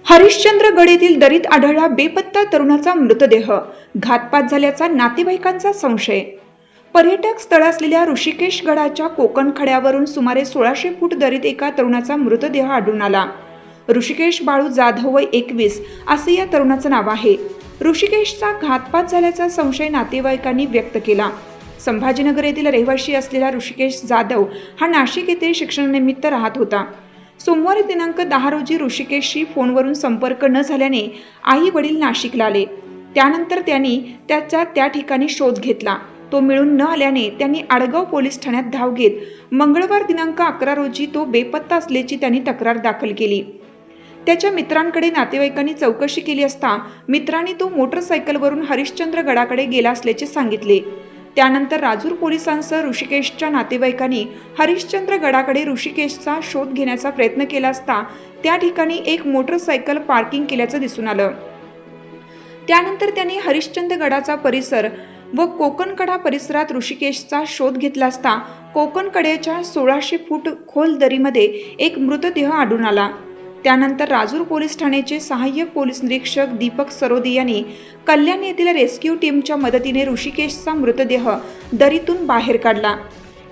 हरिश्चंद्रगड येथील दरीत आढळला बेपत्ता तरुणाचा मृतदेह, घातपात झाल्याचा नातेवाईकांचा संशय। पर्यटक स्थळ असलेल्या ऋषिकेश गडाच्या कोकण खड्यावरून सुमारे 1600 फूट दरीत एका तरुणाचा मृतदेह आढळून आला। ऋषिकेश बाळू जाधव वय 21 असे या तरुणाचं नाव आहे। ऋषिकेशचा घातपात झाल्याचा संशय नातेवाईकांनी व्यक्त केला। संभाजीनगर येथील रहिवासी असलेला ऋषिकेश जाधव हा नाशिक येथे शिक्षणानिमित्त राहत होता। सोमवारी दिनांक 10 रोजी ऋषिकेशशी फोनवरून संपर्क न झाल्याने आई वडील नाशिकला आले। त्यानंतर त्यांनी त्याचा त्या ठिकाणी शोध घेतला। तो मिळून न आल्याने त्यांनी आडगाव पोलीस ठाण्यात धाव घेत मंगळवार दिनांक 11 रोजी तो बेपत्ता असल्याची त्यांनी तक्रार दाखल केली। त्याच्या मित्रांकडे नातेवाईकांनी चौकशी केली असता मित्रांनी तो मोटरसायकलवरून हरिश्चंद्र गडाकडे गेला असल्याचे सांगितले। त्यानंतर राजूर पोलिसांसह ऋषिकेशच्या नातेवाईकांनी हरिश्चंद्र गडाकडे ऋषिकेशचा शोध घेण्याचा प्रयत्न केला असता त्या ठिकाणी एक मोटरसायकल पार्किंग केल्याचं दिसून आलं। त्यानंतर त्यांनी हरिश्चंद्र गडाचा परिसर व कोकणकडा परिसरात ऋषिकेशचा शोध घेतला असता कोकणकड्याच्या 1600 फूट खोल दरीमध्ये एक मृतदेह आढळून आला। त्यानंतर राजूर पोलीस ठाण्याचे सहाय्यक पोलीस निरीक्षक दीपक सरोदे यांनी कल्याण येथील रेस्क्यू टीमच्या मदतीने ऋषिकेशचा मृतदेह दरीतून बाहेर काढला।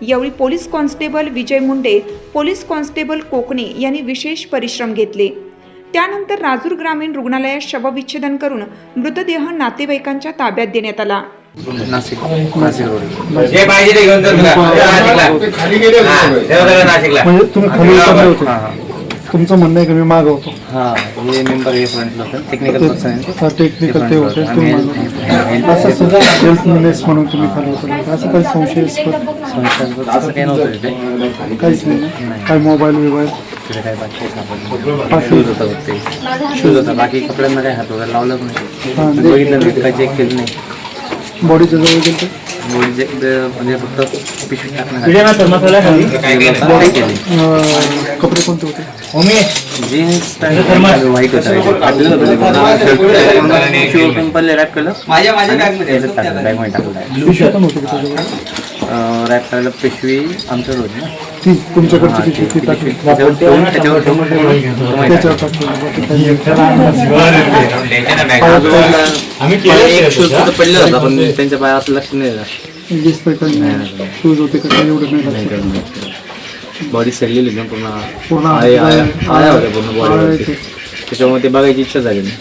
यावेळी पोलीस कॉन्स्टेबल विजय मुंडे, पोलीस कॉन्स्टेबल कोकणे यांनी विशेष परिश्रम घेतले। त्यानंतर राजूर ग्रामीण रुग्णालयात शवविच्छेदन करून मृतदेह नातेवाईकांच्या ताब्यात देण्यात आला। नाशिक जे पाहिजे ते घेऊन जा तुला खाली गेले नाशिकला म्हणजे तुम्ही खाली उतरले होते। तुमचं म्हणणं आहे की मी मागवतो। हां, हे मेंबर हे फ्रंटला होतं, टेक्निकल पर्सन टेक्निकल ते होते असं सुद्धा हेल्पनेस म्हणून तुम्ही खाली उतरले, असं काही संशयास्पद असं काही नव्हतं तिथे, काहीच नाही। काय मोबाईल बिबाईल तिथे काय बाकी सापडलं, शूज होता फक्त शूज होता, बाकी कपड्यांना काही हात वगैरे लावलं नाही, बघितलं नाही, काही चेक केलं नाही। बॉडीच्या जवळ गेलं म्हणजे फक्त पिशवी टाकणं कपडे कोणते होते? जीन्स व्हाईट होता, शू पण पडले रॅप केलं, बॅगमध्ये टाकलं। पिशवी पण होते त्याच्यावर रॅप करायला पिशवी आमच्याकडे होती ना, ती तुमच्याकडची पिशवी ती टाकली त्याच्यावर त्याच्यावर एक शूज पडले होता, पण त्यांच्या पायात लक्ष नाही दिलं। दिसतंय काही शूज होते का काही एवढं नाही। बॉडी सडलेली ना पूर्ण पूर्ण आया होत्या पूर्ण बॉडीवरती, त्याच्यामुळे ते बघायची इच्छा झाली नाही।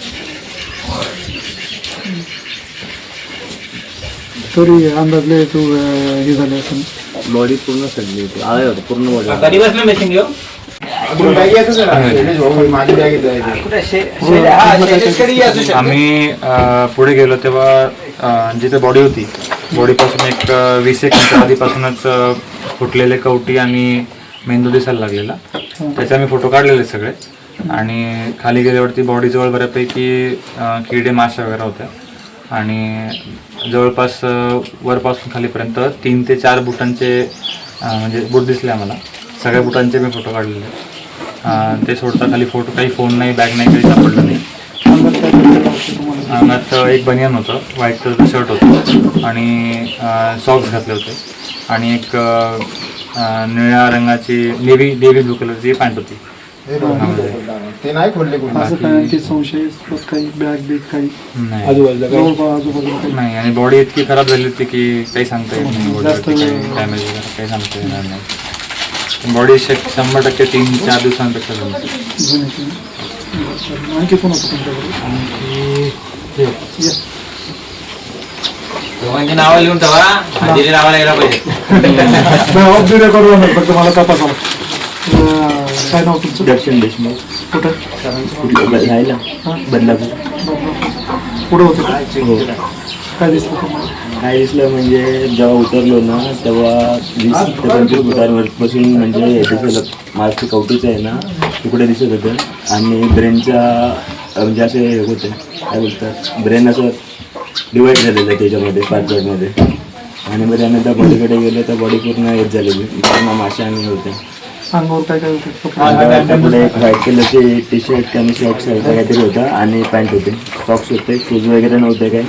तरी अंदाजले तू हे झाले असं बॉडी पूर्ण सडली होती, आया होते पूर्ण बॉडी। कधी बसलं मेसिंग घेऊ आम्ही पुढे गेलो तेव्हा जिथे बॉडी होती, बॉडीपासून एक 20 मीटर आधीपासूनच फुटलेले कवटी आणि मेंदू दिसायला लागलेला, त्याचे आम्ही फोटो काढलेले सगळे। आणि खाली गेल्यावरती बॉडीजवळ बऱ्यापैकी किडे माशा वगैरे होत्या आणि जवळपास वरपासून खालीपर्यंत 3 ते 4 बुटांचे म्हणजे बूट दिसले आम्हाला। सगळ्या बुटांचे मी फोटो काढलेले। ते सोडता खाली फोटो काही फोन नाही, बॅग नाही, काही सापडलं नाही। अंगात एक बनियान होतं, व्हाईट कलरचं शर्ट होतं आणि सॉक्स घातले होते आणि एक निळ्या रंगाची नेव्ही ब्लू कलरची पॅन्ट होती। ते नाही खोलले असं काय संशयास्पद काही बॅग बिग काही नाही आजूबाजूला काही नाही, आणि बॉडी इतकी खराब झाली होती की काही सांगता येत नाही, बॉडीवरती काही डॅमेज वगैरे काही सांगता येणार नाही। बॉडी 100% 3-4 दिवसांपेक्षा झाली। जुन्याची आणखी कोण होतं तुमच्याकडे? दोघांची नावं लिहून ठेवा, हजेरी लावायला गेला पाहिजे। ऑफ दुर्या करू नका, फक्त मला तपासा। काय नाव तुमचं? दर्शन देशमुख कुठं राहिला बदलापूर। पुढं होतं काय दिसलं तुम्हाला? काय दिसलं म्हणजे जेव्हा उतरलो ना तेव्हा 20 ते 25 फुटांवरपासून म्हणजे दिसलं मागची कवटीचं आहे ना तुकडे दिसत होते आणि ब्रेनच्या म्हणजे असे हे होते, काय बोलतात, ब्रेन असं डिवाईड झालेलं आहे त्याच्यामध्ये 5 भागमध्ये। आणि मग त्यानंतर बॉडीकडे गेलो तर बॉडी पूर्ण येत झालेली, पूर्ण माशा आणि होते। अंगावर काय काय होतं? पुढे एक व्हाईट कलरचे टी शर्ट आणि शॉर्ट्स काहीतरी होता आणि पॅन्ट होते, सॉक्स होते, शूज वगैरे नव्हते काय।